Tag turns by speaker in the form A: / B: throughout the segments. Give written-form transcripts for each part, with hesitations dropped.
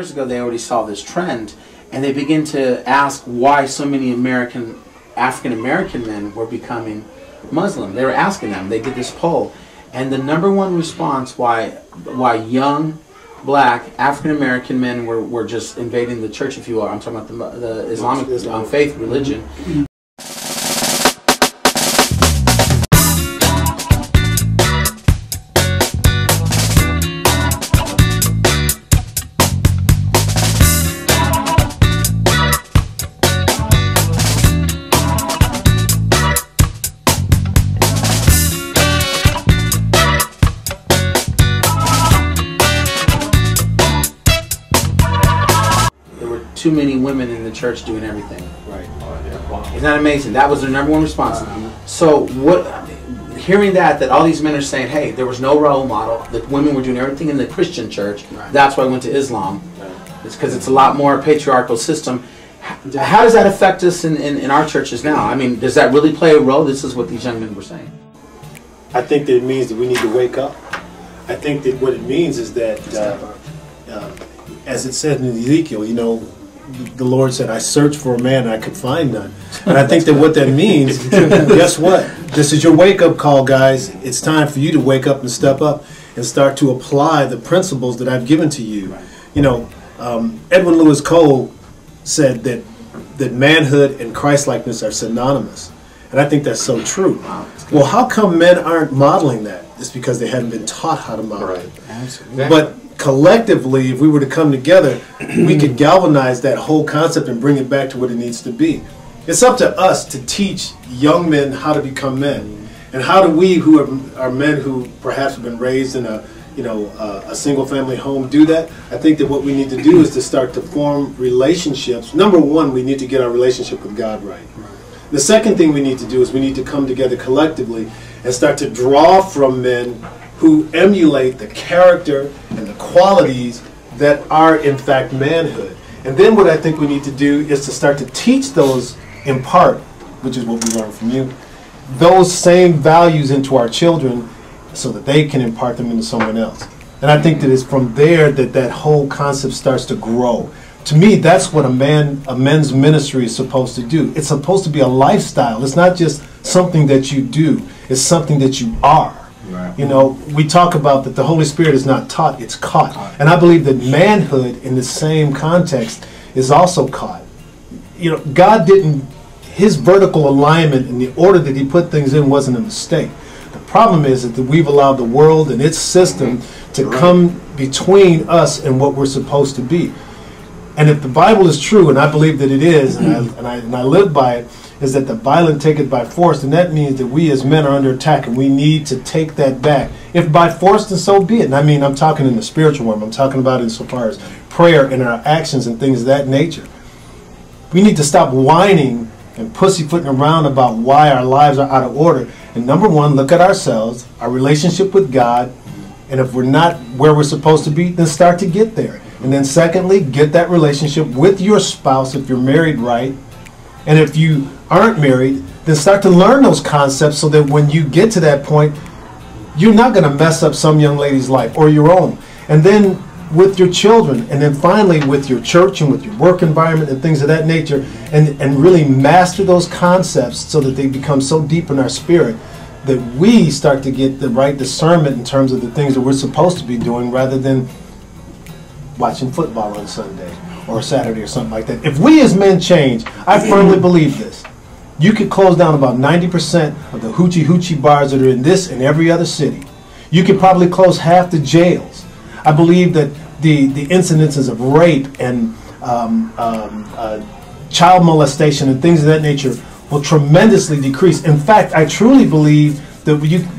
A: years ago, they already saw this trend, and they begin to ask why so many African-American men were becoming Muslim. They were asking them. They did this poll, and the #1 response why young black African-American men were just invading the church, if you will. I'm talking about the Islamic faith religion. Too many women in the church doing everything.
B: Right.
A: Isn't that amazing? That was their #1 response. So hearing that all these men are saying, hey, there was no role model, that women were doing everything in the Christian church, that's why I went to Islam. It's because it's a lot more patriarchal system. How does that affect us in our churches now? I mean, does that really play a role? This is what these young men were saying.
B: I think that it means that we need to wake up. I think that what it means is that, as it said in Ezekiel, you know, the Lord said, I searched for a man and I could find none. And I think that what that means, guess what? This is your wake-up call, guys. It's time for you to wake up and step up and start to apply the principles that I've given to you. You know, Edwin Lewis Cole said that manhood and Christ-likeness are synonymous. And I think that's so true. Well, how come men aren't modeling that? It's because they haven't been taught how to model it.
A: Absolutely.
B: But collectively, if we were to come together, we could galvanize that whole concept and bring it back to what it needs to be. It's up to us to teach young men how to become men. And how do we, who are men who perhaps have been raised in a single-family home, do that? I think that what we need to do is to start to form relationships. #1, we need to get our relationship with God right. The second thing we need to do is we need to come together collectively and start to draw from men who emulate the character and the qualities that are in fact manhood. And then what I think we need to do is to start to teach those in part, which is what we learned from you, those same values into our children so that they can impart them into someone else. And I think that it's from there that whole concept starts to grow. To me, that's what a men's ministry is supposed to do. It's supposed to be a lifestyle. It's not just something that you do. It's something that you are. Right. You know, we talk about that the Holy Spirit is not taught, it's caught. And I believe that manhood in the same context is also caught. You know, God didn't, his vertical alignment and the order that he put things in wasn't a mistake. The problem is that we've allowed the world and its system to come between us and what we're supposed to be. And if the Bible is true, and I believe that it is, and I live by it, is that the violent take it by force, and that means that we as men are under attack, and we need to take that back. If by force, then so be it. And I mean, I'm talking in the spiritual realm. I'm talking about insofar as prayer and our actions and things of that nature. We need to stop whining and pussyfooting around about why our lives are out of order. And #1, look at ourselves, our relationship with God, and if we're not where we're supposed to be, then start to get there. And then secondly, get that relationship with your spouse if you're married right. And if you aren't married, then start to learn those concepts so that when you get to that point, you're not going to mess up some young lady's life or your own. And then with your children, and then finally with your church and with your work environment and things of that nature, and really master those concepts so that they become so deep in our spirit that we start to get the right discernment in terms of the things that we're supposed to be doing rather than watching football on Sunday or Saturday or something like that. If we as men change, I firmly believe this. You could close down about 90% of the hoochie bars that are in this and every other city. You could probably close half the jails. I believe that the incidences of rape and child molestation and things of that nature will tremendously decrease. In fact, I truly believe that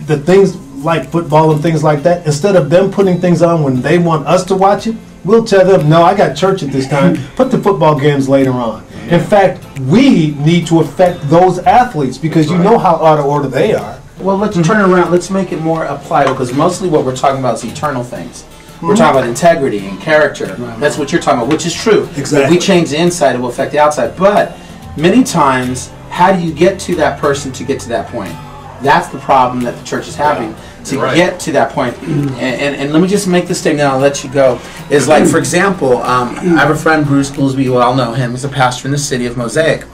B: the things like football and things like that, instead of them putting things on when they want us to watch it, we'll tell them, no, I got church at this time, put the football games later on. In fact, we need to affect those athletes because you know how out of order they are.
A: Well, let's turn it around. Let's make it more applicable because mostly what we're talking about is eternal things. We're talking about integrity and character. That's what you're talking about, which is true.
B: Exactly.
A: If we change the inside, it will affect the outside. But many times, how do you get to that person to get to that point? That's the problem that the church is having. to get to that point. And let me just make this statement, and I'll let you go. Is like, for example, I have a friend, Bruce Goolsby, you all know him. He's a pastor in the city of Mosaic.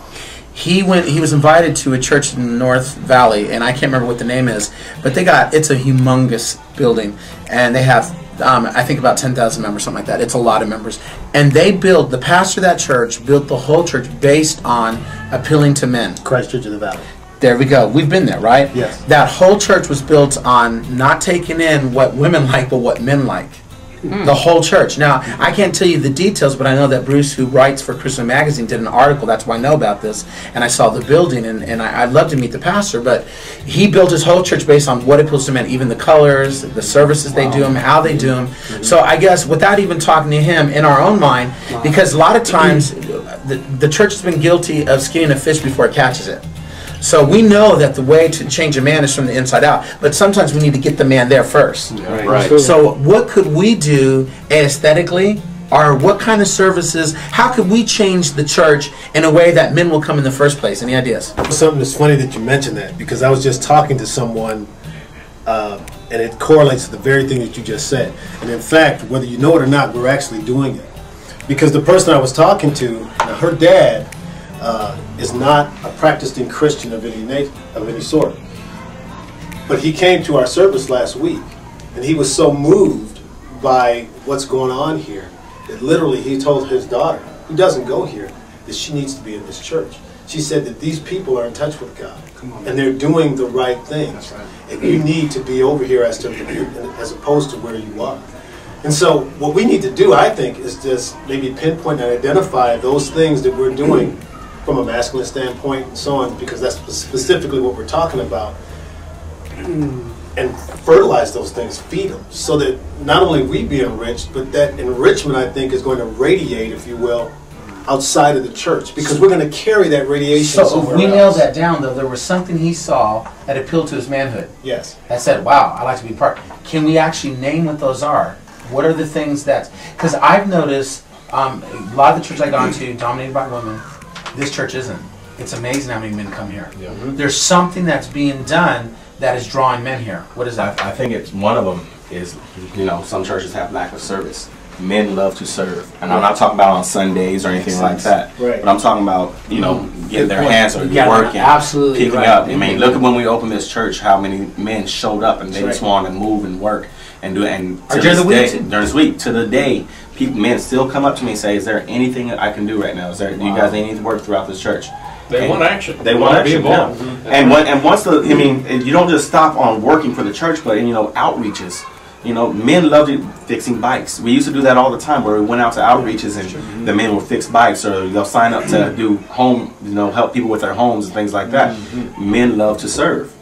A: He was invited to a church in the North Valley, and I can't remember what the name is, but it's a humongous building, and they have, I think about 10,000 members, something like that. It's a lot of members. And the pastor of that church built the whole church based on appealing to men.
B: Christ Church of the Valley.
A: There we go. We've been there, right?
B: Yes.
A: That whole church was built on not taking in what women like, but what men like. The whole church. Now, I can't tell you the details, but I know that Bruce, who writes for Christian Magazine, did an article. That's why I know about this. And I saw the building, and I'd love to meet the pastor, but he built his whole church based on what appeals to men, even the colors, the services they do them, how they do them. So I guess without even talking to him, in our own mind, because a lot of times the church has been guilty of skinning a fish before it catches it. So we know that the way to change a man is from the inside out, but sometimes we need to get the man there first.
C: Right.
A: So what could we do aesthetically, or what kind of services, how could we change the church in a way that men will come in the first place? Any ideas?
B: Something that's funny that you mentioned that, because I was just talking to someone, and it correlates to the very thing that you just said. And in fact, whether you know it or not, we're actually doing it. Because the person I was talking to, her dad, is not a practicing Christian of any sort. But he came to our service last week, and he was so moved by what's going on here that literally he told his daughter, who doesn't go here, that she needs to be in this church. She said that these people are in touch with God, and they're doing the right things. And you need to be over here as opposed to where you are. And so what we need to do, I think, is just maybe pinpoint and identify those things that we're doing from a masculine standpoint and so on, because that's specifically what we're talking about, and fertilize those things, feed them, so that not only we be enriched, but that enrichment, I think, is going to radiate, if you will, outside of the church, because we're going to carry that radiation somewhere
A: if we
B: else.
A: nailed that down, though, there was something he saw that appealed to his manhood.
B: Yes.
A: That said, wow, I'd like to be part. Can we actually name what those are? What are the things that, because I've noticed a lot of the churches I've gone to dominated by women. This church isn't. It's amazing how many men come here.
C: Yeah.
A: There's something that's being done that is drawing men here. What is that?
C: I think it's one of them is, some churches have lack of service. Men love to serve, and I'm not talking about on Sundays or anything like that.
B: Right.
C: But I'm talking about getting their hands or
A: Yeah,
C: working,
A: absolutely
C: picking
A: right.
C: up. I mean, look at when we opened this church, how many men showed up and they just want to move and work and do it. And to
A: during the week,
C: during this week, to the day, men still come up to me and say, "Is there anything that I can do right now? Do you guys need to work throughout this church?"
D: They want action.
C: They want action.
D: Be involved.
C: Yeah. And once you don't just stop on working for the church, but outreaches. Men love fixing bikes. We used to do that all the time, where we went out to outreaches and the men would fix bikes, or they'll sign up to do home, help people with their homes and things like that. Men love to serve,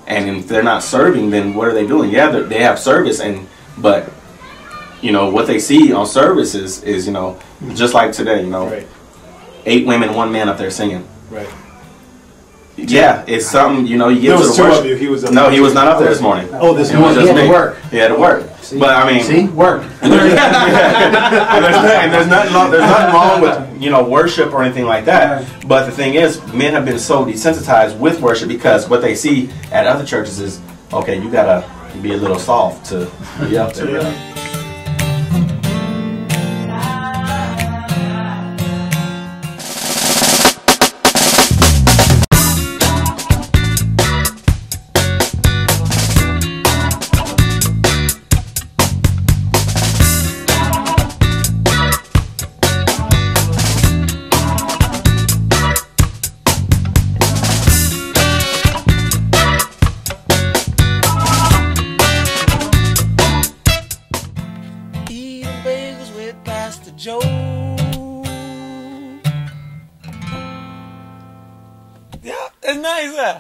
C: and if they're not serving, then what are they doing? Yeah, they have service, but what they see on service is just like today.
B: Right.
C: 8 women, 1 man up there singing.
B: Right.
C: Yeah, it's something, you get
B: There
C: to
B: was
C: the
B: 2
C: worship.
B: of you. He was
C: No, he was not up there this morning.
B: Oh, this
C: It was
B: morning.
C: just
A: He had
C: me.
A: to work.
C: He had to work.
A: See?
C: But I mean,
A: See? Work.
C: and there's nothing wrong with worship or anything like that. But the thing is, men have been so desensitized with worship, because what they see at other churches is, okay, you gotta be a little soft to be up there. Really.
E: Bagels with Pastor Joe. Yeah, that's nice, huh?